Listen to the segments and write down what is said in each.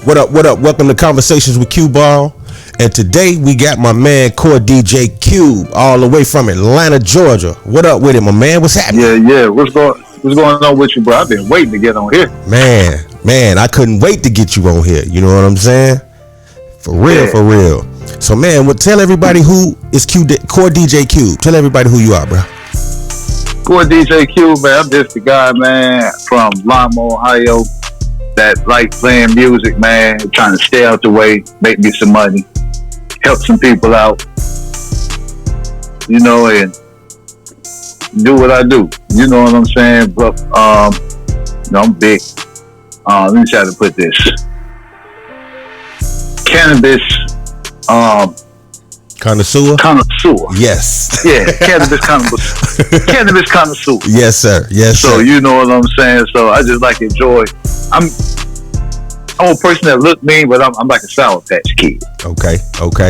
What up? What up? Welcome to Conversations with Qball. And today we got my man Core DJ Cube all the way from Atlanta, Georgia. What up with it, my man? What's happening? Yeah. What's going on with you, bro? I've been waiting to get on here. Man, I couldn't wait to get you on here. You know what I'm saying? For real. So, man, tell everybody who is Core DJ Cube. Tell everybody who you are, bro. Core DJ Cube, man. I'm just a guy, man, from Lima, Ohio, that like playing music, man, trying to stay out the way, make me some money, help some people out, you know, and do what I do. You know what I'm saying? But I'm big. Let me try to put this. Cannabis connoisseur? Yes. Yeah, cannabis connoisseur. Yes, sir. So you know what I'm saying? So I just like enjoy. I'm a person that look mean, but I'm like a Sour Patch Kid. Okay.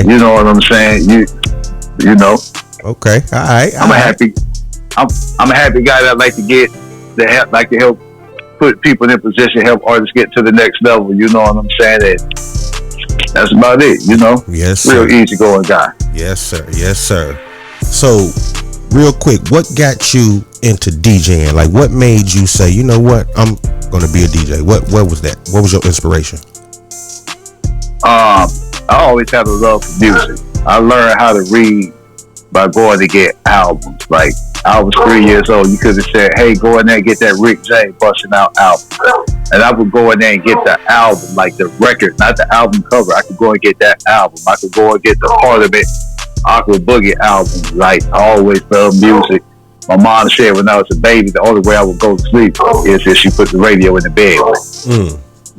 You know what I'm saying? You know. Okay. All right. I'm a happy guy that like to help put people in position, help artists get to the next level. You know what I'm saying? And that's about it. You know. Yes, sir. Real easy going guy. Yes, sir. So, real quick, what got you into DJing? Like, what made you say, you know what, I'm gonna be a DJ? What was that? What was your inspiration? I always had a love for music. I learned how to read by going to get albums. Like, I was 3 years old. You could have said, hey, go in there and get that Rick James busting out album. And I would go in there and get the album, like the record, not the album cover. I could go and get that album. I could go and get the Parliament Aqua Boogie album. Like, I always loved music. My mom said when I was a baby, the only way I would go to sleep is if she put the radio in the bed.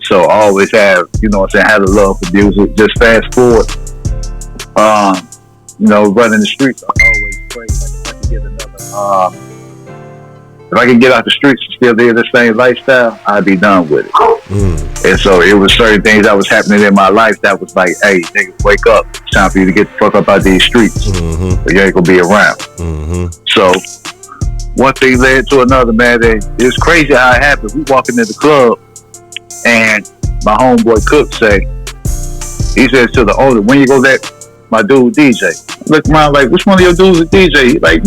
So I always have, you know what I'm saying, had a love for music. Just fast forward, running the streets, I always pray if I can get out the streets and still live the same lifestyle, I'd be done with it. And so it was certain things that was happening in my life that was like, hey, nigga, wake up. It's time for you to get the fuck up out these streets. Or you ain't gonna be around. So one thing led to another, man. It was crazy how it happened. We walking in the club and my homeboy Cook he says to the owner, when you go let my dude DJ? I look around like, which one of your dudes is DJ? He like,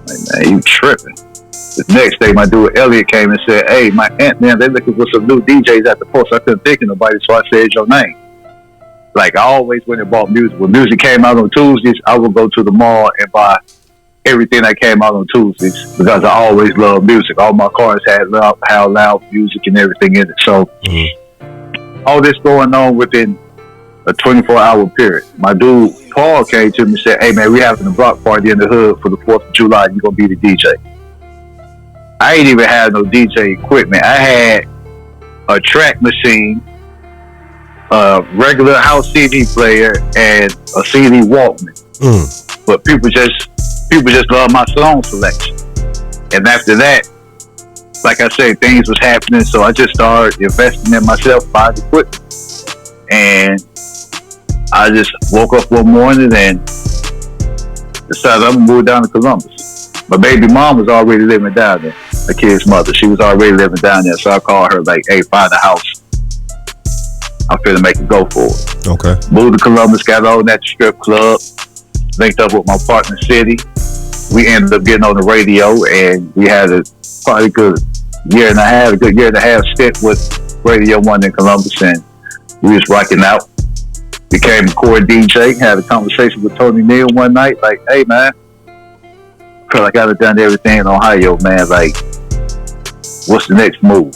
Like, man, you tripping. The next day, my dude Elliot came and said, hey, my aunt, man, they looking for some new DJs at the post. I couldn't think of nobody, so I said your name. Like, I always went and bought music. When music came out on Tuesdays, I would go to the mall and buy everything that came out on Tuesdays because I always loved music. All my cars had loud music and everything in it. So all this going on within a 24-hour period. My dude Paul came to me and said, hey man, we having a block party in the hood for the 4th of July. You're going to be the DJ. I ain't even had no DJ equipment. I had a track machine, a regular house CD player, and a CD Walkman. But people just love my song selection. And after that, like I said, things was happening, so I just started investing in myself, buying equipment. And I just woke up one morning and decided I'm gonna move down to Columbus. My baby mom was already living down there, the kid's mother. She was already living down there, so I called her like, hey, find a house. I'm finna make a go for it. Okay. Moved to Columbus, got on at the strip club, linked up with my partner City. We ended up getting on the radio, and we had probably a good year and a half stint with Radio 1 in Columbus, and we was rocking out. Became a core DJ, had a conversation with Tony Neal one night, like, hey man, I feel like I've done everything in Ohio, man. Like, what's the next move?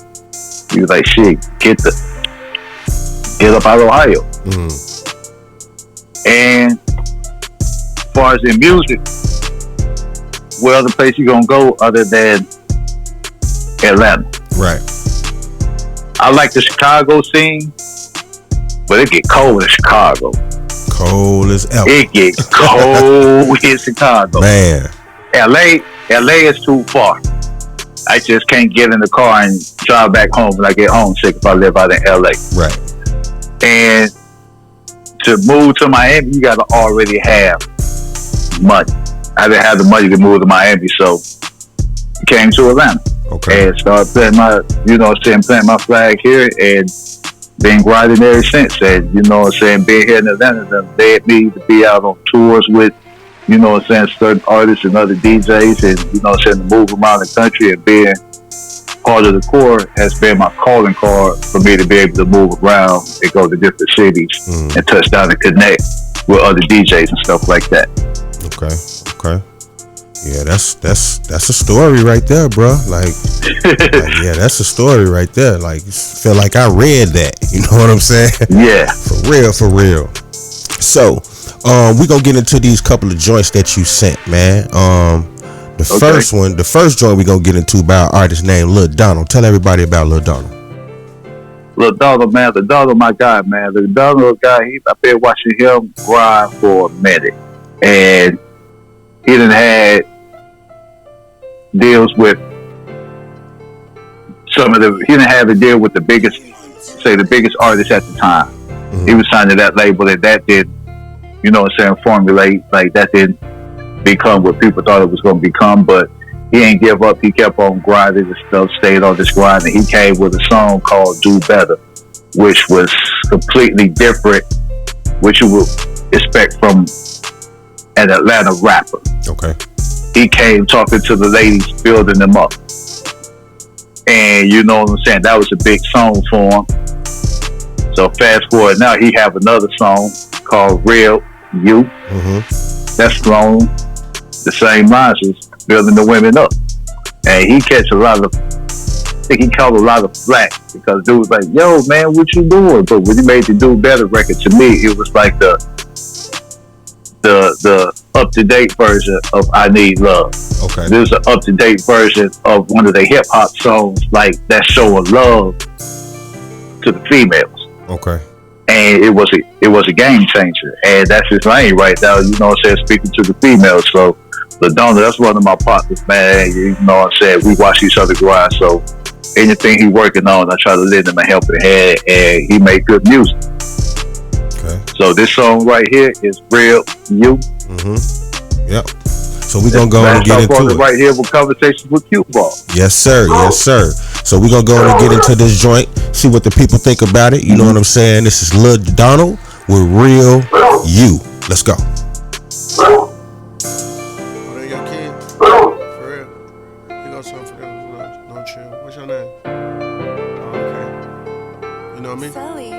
He was like, shit, get up out of Ohio. And as far as in music, where other place you gonna go other than Atlanta? Right. I like the Chicago scene, but it get cold in Chicago. Cold as ever. It get cold in Chicago. Man. LA is too far. I just can't get in the car and drive back home when I get homesick if I live out in LA. Right. And to move to Miami, you gotta already have money. I didn't have the money to move to Miami, so I came to Atlanta. Okay. And started planting my flag here, and been grinding ever since. And, you know what I'm saying, being here in Atlanta done led me to be out on tours with, you know what I'm saying, certain artists and other DJs, and, you know what I'm saying, to move around the country and being part of the core has been my calling card for me to be able to move around and go to different cities and touch down and connect with other DJs and stuff like that. Okay. Yeah, that's a story right there, bro. Like yeah, that's a story right there. Like, feel like I read that. You know what I'm saying? Yeah. For real. So, we gonna get into these couple of joints that you sent, man. The first joint we gonna get into by an artist named Lil Donald. Tell everybody about Lil Donald. Lil Donald, man. Lil Donald, my guy, man. Lil Donald, guy. I've been watching him grind for a minute, and he done had deals with he didn't have a deal with the biggest artists at the time. He was signed to that label, and that didn't, you know what I'm saying, formulate, like that didn't become what people thought it was going to become. But he ain't give up. He kept on grinding and stuff, stayed on this grind, and he came with a song called Do Better, which was completely different, which you would expect from an Atlanta rapper. Okay. He came talking to the ladies, building them up. And you know what I'm saying, that was a big song for him. So fast forward, now he have another song called Real You. That's along the same lines as building the women up. And he catch a lot of, I think he caught a lot of flack because dude was like, yo man, what you doing? But when he made the Do Better record, to me, it was like the up-to-date version of I Need Love. Okay. There's an up-to-date version of one of the hip-hop songs, like that showing love to the females. Okay. And it was a game changer, and that's his lane right now. You know what I'm saying, speaking to the females. So Lil Donald, that's one of my partners, man. You know what I'm saying, we watch each other grind. So anything he working on, I try to lend him a helping hand, and he make good music. Okay. So this song right here is Real You. Yep. So we're going to go and get into it. Right here with Conversations with Qball. Yes, sir. Yes, sir. So we're going to go and get into this joint, see what the people think about it. You know what I'm saying? This is Lil Donald with Real You. Let's go. Oh, they your kid? For real? You got something for them? Don't chill. What's your name? Oh, okay. You know me? Sully.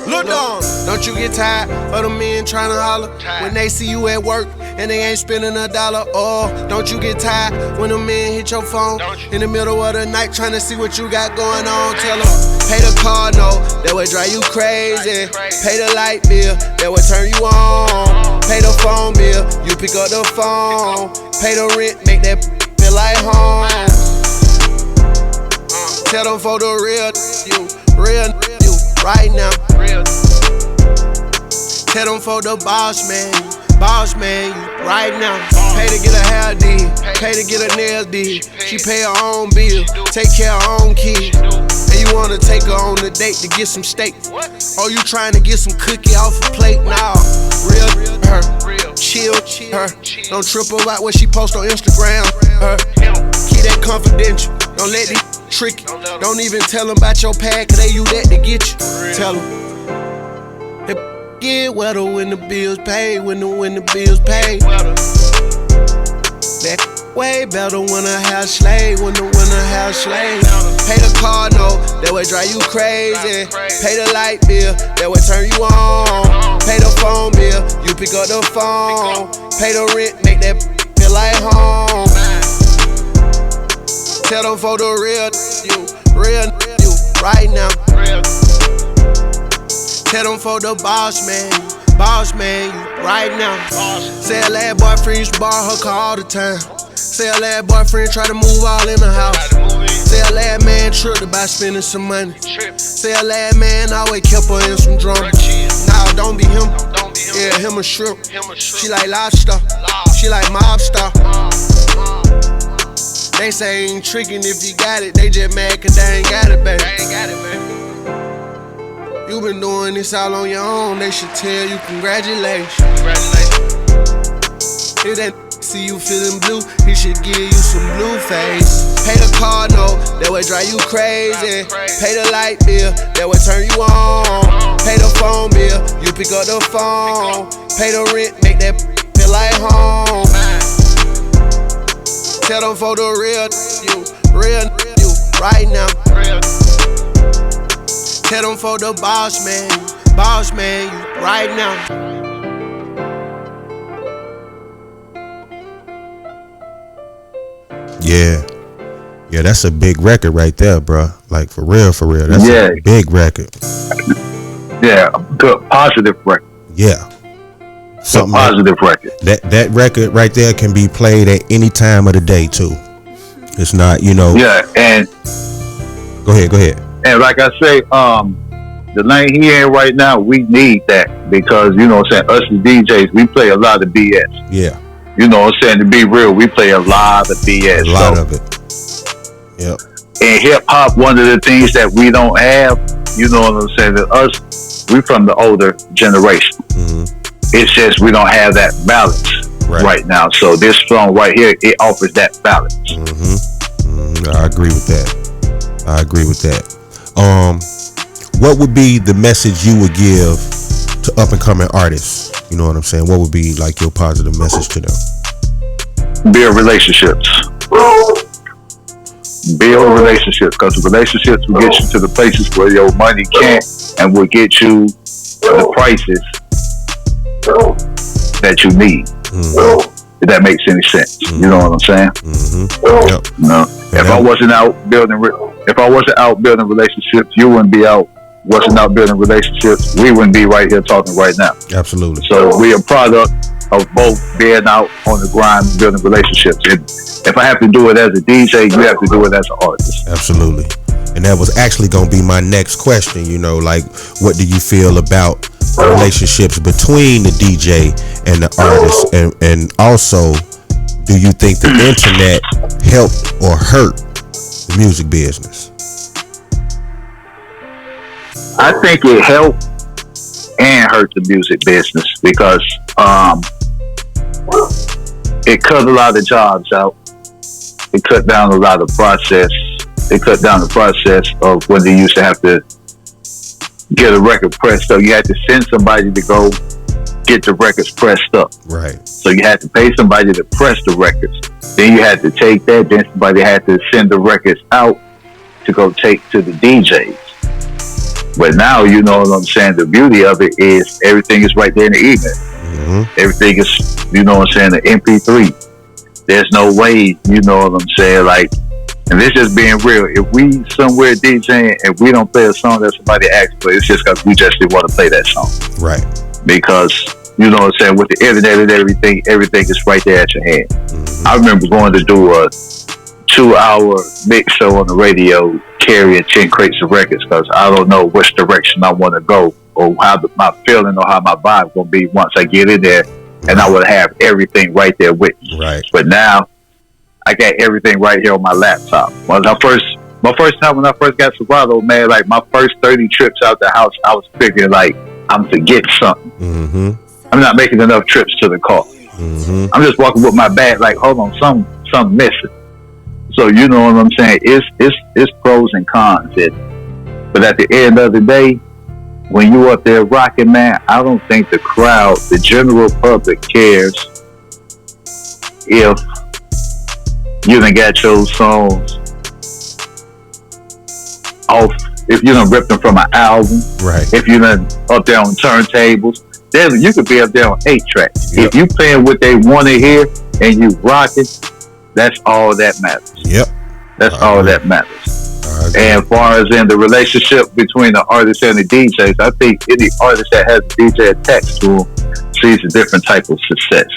Look on, don't you get tired of the men trying to holler when they see you at work and they ain't spending $1. Oh, don't you get tired when the men hit your phone in the middle of the night trying to see what you got going on? Tell them, pay the car note, that would drive you crazy. Pay the light bill, that would turn you on. Pay the phone bill, you pick up the phone. Pay the rent, make that feel like home. Tell them for the real you right now. Tell them for the boss man, you right now. Pay to get a hair did, pay to get a nail did. She pay her own bill, take care of her own kid. And you wanna take her on a date to get some steak? Or you trying to get some cookie off a plate? Nah, real her, chill her. Don't trip about what she post on Instagram. Her, keep that confidential. Don't let these trick you. Don't even tell them about your pad, cause they use that to get you. Tell them. Get wetter when the bills pay, when the bills pay. That way better when a house slave, when a house slave. Pay the car note, that would drive you crazy. Pay the light bill, that would turn you on. Pay the phone bill, you pick up the phone. Pay the rent, make that feel like home. Tell them for the real you right now. Tell them for the boss man, you right now. Say a lad boyfriend used to borrow her car all the time. Say a lad boyfriend try to move all in the house. Say a lad man tripped about spending some money. Say a lad man always kept her in some drama. Nah, don't be him. Yeah, him a shrimp. She like lobster. She like mobster. They say ain't tricking if you got it. They just mad cause they ain't got it, baby. You been doing this all on your own. They should tell you congratulations. If that See you feeling blue, he should give you some blue face. Pay the car note, that would drive you crazy. Pay the light bill, that would turn you on. Pay the phone bill, you pick up the phone. Pay the rent, make that feel like home. Tell them for the real you right now. Tell them for the boss man you right now. Yeah, that's a big record right there, bro. Like for real. That's a big record. Yeah, good positive record. Yeah, something positive record. That record right there can be played at any time of the day too. It's not, Yeah, and go ahead. And like I say, the lane he in right now, we need that because us as DJs, we play a lot of BS. Yeah. To be real, we play a lot of BS. A lot of it. Yep. In hip hop, one of the things that we don't have, that us, we from the older generation. Mm-hmm. It's just we don't have that balance right now. So this song right here, it offers that balance. Mm-hmm. I agree with that. What would be the message you would give to up and coming artists? You know what I'm saying? What would be like your positive message to them? Build relationships. Because relationships will get you to the places where your money can't, and will get you the prices that you need. Mm-hmm. If that makes any sense. Mm-hmm. You know what I'm saying? Mm-hmm. Yep. No. If I wasn't out building relationships, you wouldn't be out. Wasn't out building relationships, we wouldn't be right here talking right now. Absolutely. So we a product of both being out on the grind and building relationships. If I have to do it as a DJ, you have to do it as an artist. Absolutely. And that was actually going to be my next question. What do you feel about relationships between the DJ and the artist? And also, do you think the internet helped or hurt the music business? I think it helped and hurt the music business because it cut a lot of jobs out. It cut down a lot of process. It cut down the process of when they used to have to get a record pressed up. You had to send somebody to go get the records pressed up. Right. So you had to pay somebody to press the records. Then you had to take that. Then somebody had to send the records out to go take to the DJs. But now, you know what I'm saying, the beauty of it is everything is right there in the evening. Mm-hmm. Everything is, the MP3. There's no way, you know what I'm saying, and this just being real. If we somewhere DJing and we don't play a song that somebody asked for, it's just because we just didn't want to play that song. Right. Because, you know what I'm saying, with the internet and everything is right there at your hand. Mm-hmm. I remember going to do a 2-hour mix show on the radio, carrying 10 crates of records because I don't know which direction I want to go or how my feeling or how my vibe going to be once I get in there, and I would have everything right there with me. Right. But now I got everything right here on my laptop. My first time when I first got Serato, man, my first 30 trips out the house, I was figuring I'm forgetting something. Mm-hmm. I'm not making enough trips to the car. Mm-hmm. I'm just walking with my bag hold on, something missing. So you know what I'm saying? It's pros and cons. But at the end of the day, when you up there rocking, man, I don't think the crowd, the general public cares if you done got your songs off, if you done ripped them from an album, right? If you done up there on turntables, then you could be up there on 8 tracks. Yep. If you playing what they want to hear and you rocking, that's all that matters. Yep. That's all that matters. And as far as in the relationship between the artist and the DJs, I think any artist that has a DJ attached to him sees a different type of success.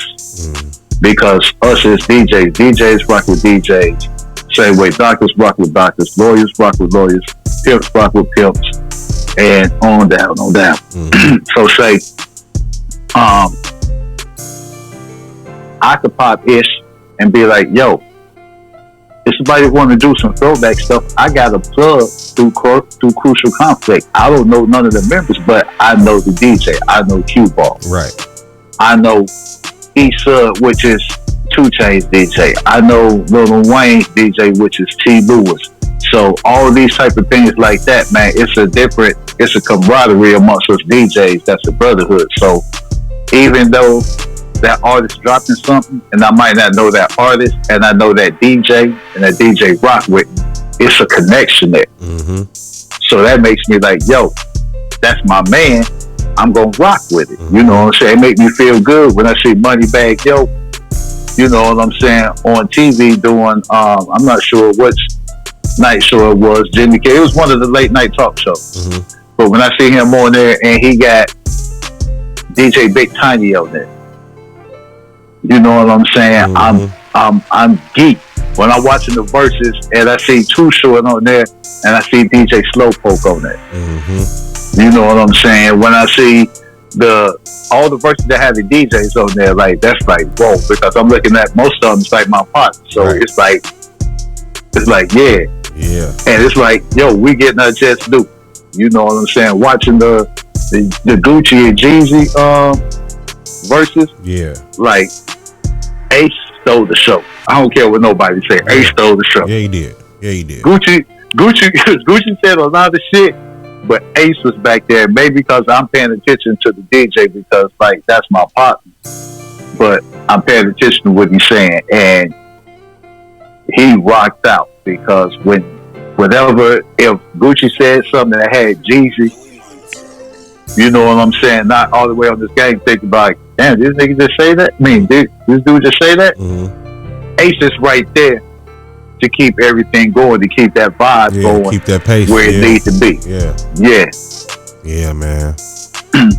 Because us as DJs rock with DJs. Same way doctors rock with doctors, lawyers rock with lawyers, pimps rock with pimps, and on down. So say, I could pop Ish and be like, yo, if somebody want to do some throwback stuff, I got a plug through Crucial Conflict. I don't know none of the members, but I know the DJ. I know Qball. Right. I know E-Sub, which is 2 Chainz DJ. I know Lil Wayne DJ, which is T. Lewis. So all these type of things like that, man, it's a camaraderie amongst us DJs. That's a brotherhood. So even though that artist dropping something, and I might not know that artist, and I know that DJ, and that DJ rock with me, it's a connection there. Mm-hmm. So that makes me like, yo, that's my man. I'm gonna rock with it. Mm-hmm. You know what I'm saying? It make me feel good when I see Moneybagg Yo. You know what I'm saying? On TV doing, I'm not sure which night show it was. Jimmy K. It was one of the late night talk shows. Mm-hmm. But when I see him on there and he got DJ Big Tiny on there, you know what I'm saying? Mm-hmm. I'm geek. When I'm watching the verses and I see Too Short on there and I see DJ Slowpoke on there. Mm-hmm. You know what I'm saying? When I see all the verses that have the DJs on there, like that's like whoa, because I'm looking at most of them, it's like my partner. So right. It's like yeah. And it's like, yo, we getting our chance to do. You know what I'm saying? Watching the Gucci and Jeezy verses. Yeah. Like Ace stole the show. I don't care what nobody say. Yeah. Ace stole the show. Yeah, he did. Gucci said a lot of shit, but Ace was back there. Maybe because I'm paying attention to the DJ because like that's my partner. But I'm paying attention to what he's saying, and he rocked out because if Gucci said something that had Jeezy, you know what I'm saying, not all the way on this gang thinking about, damn, this nigga just say that? I mean, this dude just say that? Mm-hmm. Ace is right there to keep everything going, to keep that vibe going, keep that pace where it needs to be. Yeah, man.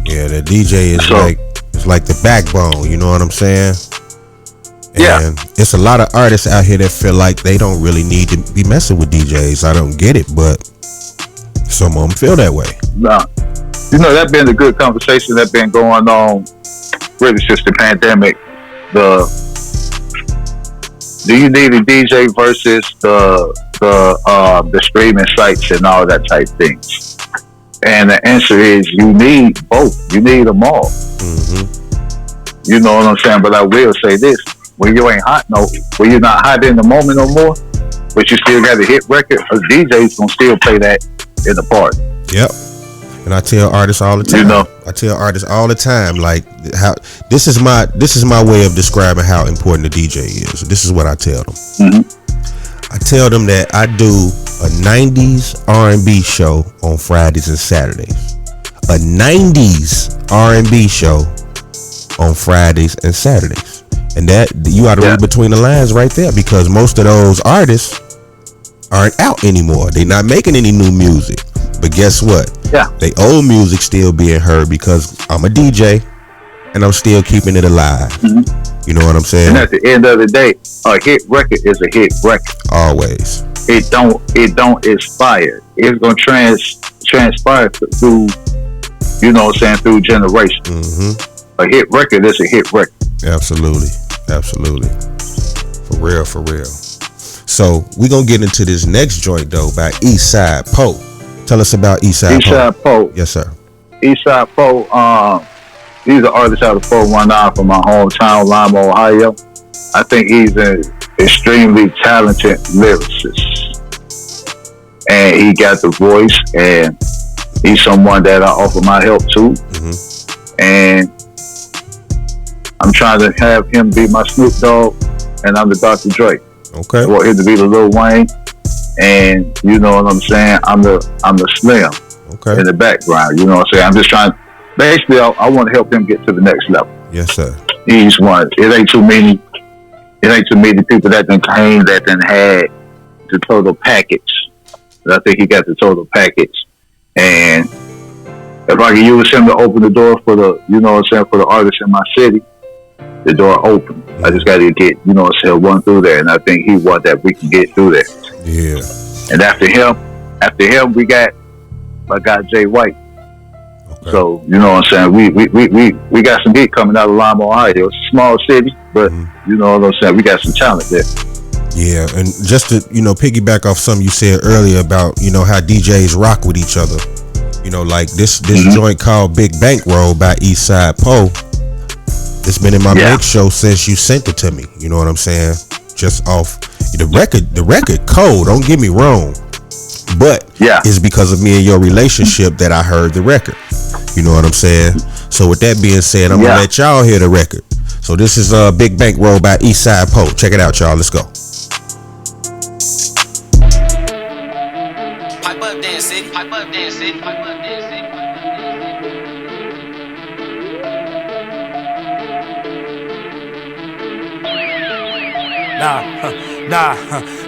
Yeah, the DJ is like the backbone. You know what I'm saying? And it's a lot of artists out here that feel like they don't really need to be messing with DJs. I don't get it, but some of them feel that way. Nah. You know, that's been a good conversation that's been going on really since the pandemic. Do you need a DJ versus the streaming sites and all that type things? And the answer is you need both. You need them all. Mm-hmm. You know what I'm saying? But I will say this. When you ain't hot when you're not hot in the moment no more, but you still got a hit record, a DJ's gonna still play that in the party. Yep. And I tell artists all the time. You know? I tell artists all the time, like how this is my way of describing how important the DJ is. This is what I tell them. Mm-hmm. I tell them that I do a 90s R&B show on Fridays and Saturdays. A 90s R&B show on Fridays and Saturdays. And that you ought to read between the lines right there, because most of those artists aren't out anymore. They're not making any new music. But guess what? Yeah. They old music still being heard because I'm a DJ and I'm still keeping it alive. Mm-hmm. You know what I'm saying? And at the end of the day, a hit record is a hit record. Always. It don't expire. It's gonna transpire through, you know what I'm saying, through generations. Mm-hmm. A hit record is a hit record. Absolutely. For real. So we're gonna get into this next joint though by Eastside Poe. Tell us about Eastside Poe. Yes, sir. Eastside Poe, he's an artist out of 419 from my hometown, Lima, Ohio. I think he's an extremely talented lyricist. And he got the voice, and he's someone that I offer my help to. Mm-hmm. And I'm trying to have him be my Snoop Dogg, and I'm the Dr. Dre. Okay. I want him to be the Lil Wayne, and you know what I'm saying, I'm the Slim in the background. You know what I'm saying? I'm just trying. Basically, I want to help him get to the next level. Yes, sir. He's one. It ain't too many people that done had the total package. But I think he got the total package, and if I can use him to open the door for the, you know what I'm saying, for the artists in my city, the door open. Mm-hmm. I just got to get, you know what I'm saying, one through there, and I think he want that we can get through there. Yeah. And after him, we got my guy Jay White. Okay. So you know what I'm saying, we got some heat coming out of Lima, Ohio. It's a small city, but you know what I'm saying, we got some talent there. Yeah, and just to, you know, piggyback off something you said earlier about, you know, how DJs rock with each other. You know, like this joint called Big Bankroll by Eastside Poe. It's been in my mix show since you sent it to me. You know what I'm saying? Just off the record cold. Don't get me wrong, but it's because of me and your relationship that I heard the record. You know what I'm saying? So with that being said, I'm gonna let y'all hear the record. So this is Big Bankroll by Eastside Poe. Check it out, y'all. Let's go. Pipe up, dance city. Pipe up, dance city. Pipe up, dance city.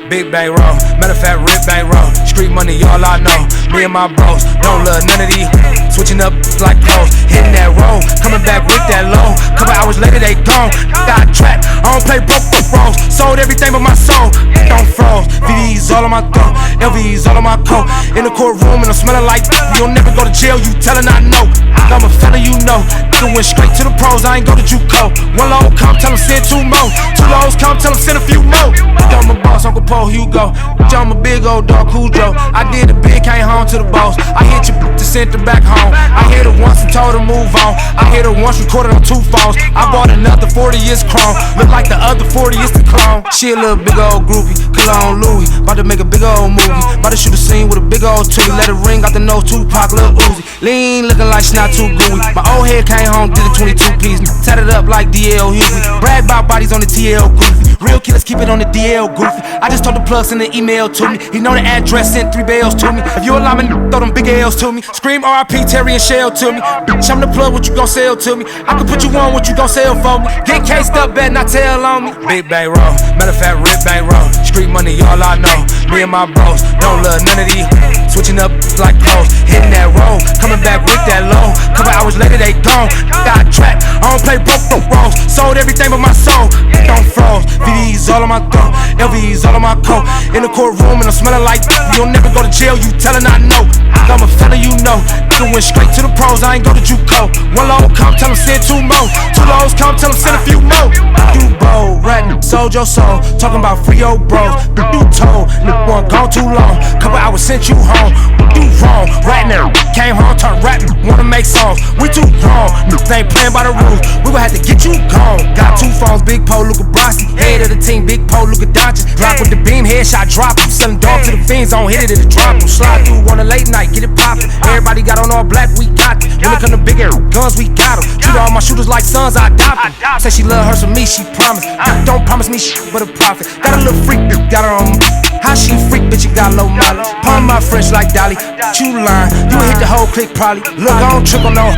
Big bang roll, matter of fact, rip bang roll. Street money, all I know. Me and my bros, don't love none of these. Switching up like pros, hitting that roll, coming back with that low. Couple hours later, they gone. Got trapped, I don't play broke rolls. Sold everything but my soul, don't froze. VD's all on my throat, LV's all on my coat. In the courtroom and I'm smelling like you'll never go to jail, you tellin' I know. I'm a fella, you know. Nigga went straight to the pros, I ain't go to JUCO. One low come, tell him send 2 more. 2 lows come, tell him send a few more. I'm a boss, Uncle Paul Hugo. I'm a big old dog, Cujo. I did the big, came home to the boss. I hit you to send her back home. I hit her once and told her move on. I hit her once, recorded on 2 phones. I bought another 40 is chrome. Look like the other 40 is the clone. She a little big old groupie, cologne Louis. About to make a big old movie. About to shoot a scene with a big old tootie. Let it ring out the nose, Tupac, Lil Uzi. Lean, looking like she not too gooey. My old head came home, did a 22 piece. Tatted up like DL Hughley. Brag about bodies on the TL Goofy. Real killers keep it on the DL Goofy. I just told the plug send an email to me. He know the address, sent 3 bells to me. If you a lineman, throw them big L's to me. Scream RIP Terry and Shell to me. Bitch, I'm the plug, what you gon' sell to me? I can put you on, what you gon' sell for me? Get cased up, bet not tell on me. Big bang roll, matter of fact, rip bang roll. Street money, all I know. Me and my bros, don't love none of these. Switching up like pros, hitting that roll, coming back with that low. Couple hours later, they gone. Got trapped, I don't play broke rolls. Sold everything but my soul, don't froze. VD's all on my throat, LV's all on my coat. In the courtroom and I'm smelling like you'll never go to jail, you tellin' I know. I'm a fella, you know. Nigga went straight to the pros, I ain't go to JUCO. One low come, tell him send 2 more. 2 lows come, tell him send a few more. Qball, rattin', sold your soul. Talking about free old bros. You told, nigga one gone too long. Couple hours sent you home. You wrong, right now. Came home, turned rapping, wanna make songs. We too grown, niggas ain't playing by the rules. We gon' have to get you gone. Got 2 phones, Big Poe, Luka Brasi. Head of the team, Big Poe, Luka Doncic. Drop with the beam, headshot drop him. Selling dog to the fiends, on hit it, it'll drop him. Slide through on a late night, get it poppin'. Everybody got on all black, we got it. When it come to big air guns, we got them. Treat all my shooters like sons, I adopt them. Say she love hers for me, she promised. Don't promise me shit but a profit. Got a little freak, got her on. How she freak, bitch, you got low mileage. Palm my French like Dolly. You lying, you hit the whole click probably. Look, I don't trick on no.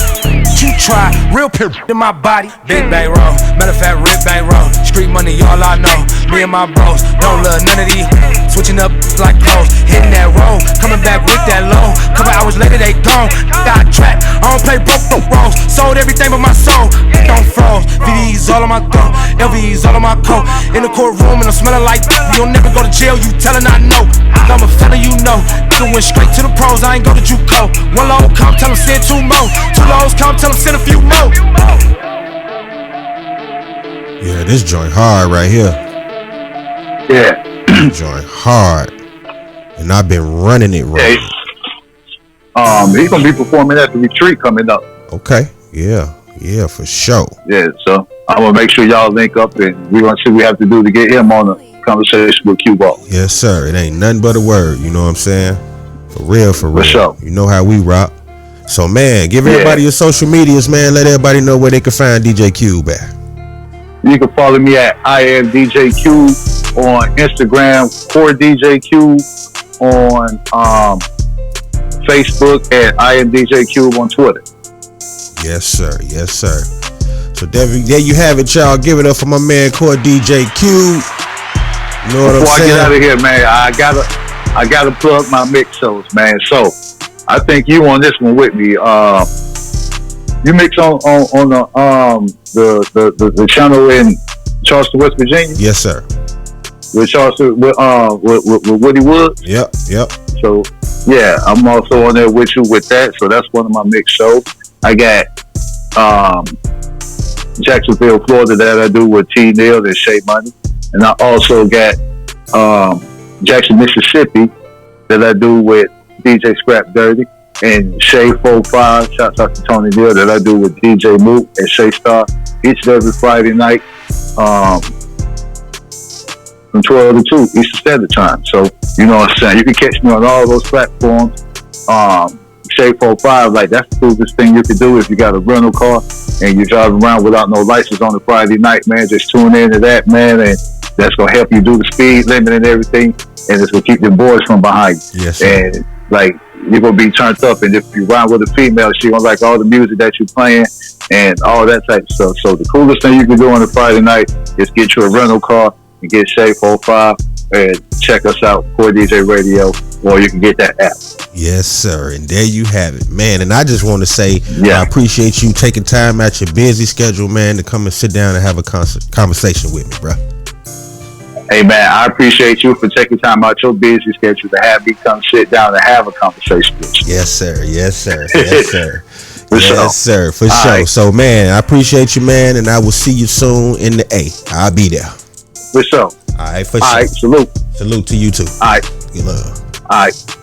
You try, real pimp in my body. Big bang roll, matter of fact, rip bang roll. Street money, all I know. Me and my bros, don't love none of these. Switching up like pros, hitting that roll, coming back with that low. Couple hours later, they gone. Got trapped, I don't play broke rolls. Sold everything but my soul, don't froze. VD's all on my throat, LV's all on my coat. In the courtroom and I'm smelling like you'll never go to jail, you tellin' I know. I'm a fella, you know. Nigga went straight to the pros, I ain't go to JUCO. One low come, tell him send 2 more. 2 lows come, tell him send a few more. Yeah, this joint hard right here. Yeah. Joint hard. And I've been running it right. He's gonna be performing at the retreat coming up. Okay. Yeah, for sure. Yeah, so I'm gonna make sure y'all link up and we're gonna see what we have to do to get him on a conversation with Qball. Yes, sir. It ain't nothing but a word, you know what I'm saying? For real. For sure. You know how we rock. So man, give everybody your social medias, man. Let everybody know where they can find DJ Qb at. You can follow me at I am DJ Q on Instagram, for DJ Q on Facebook, and I am DJ Q on Twitter. Yes, sir. So there you have it, y'all. Give it up for my man, Core DJ Q. You know what I'm saying? Before I get out of here, man, I gotta plug my mix shows, man. So I think you on this one with me. You mix on the channel in Charleston, West Virginia. Yes, sir. With Charleston, with Woody Woods. Yep. So yeah, I'm also on there with you with that. So that's one of my mix shows. I got Jacksonville, Florida, that I do with T Neal and Shay Money, and I also got Jackson, Mississippi, that I do with DJ Scrap Dirty. and Shay 45. Shouts out to Tony Neal that I do with DJ Moot and Shay Star each and every Friday night from 12 to 2 Eastern Standard Time. So, you know what I'm saying? You can catch me on all those platforms. Shay 45, like that's the coolest thing you can do if you got a rental car and you're driving around without no license on a Friday night, man. Just tune into that, man, and that's gonna help you do the speed limit and everything, and it's gonna keep the boys from behind you. Yes, sir. And like you're gonna be turned up, and if you ride with a female, she gonna like all the music that you're playing and all that type of stuff. So the coolest thing you can do on a Friday night is get you a rental car and get Shay 45 and check us out, Core DJ Radio, or you can get that app. Yes, sir. And there you have it, man. And I just want to say, Yeah. I appreciate you taking time out your busy schedule, man, to come and sit down and have a conversation with me, bro. Hey, man, I appreciate you for taking time out your busy schedule to have me come sit down and have a conversation with you. Yes, sir. Yes, sir. Yes, sir. For yes, sure. sir. For All sure. right. So, man, I appreciate you, man, and I will see you soon in the A. I'll be there. For sure. All right, for All sure. right, salute. Salute to you, too. All right. Good love. All right.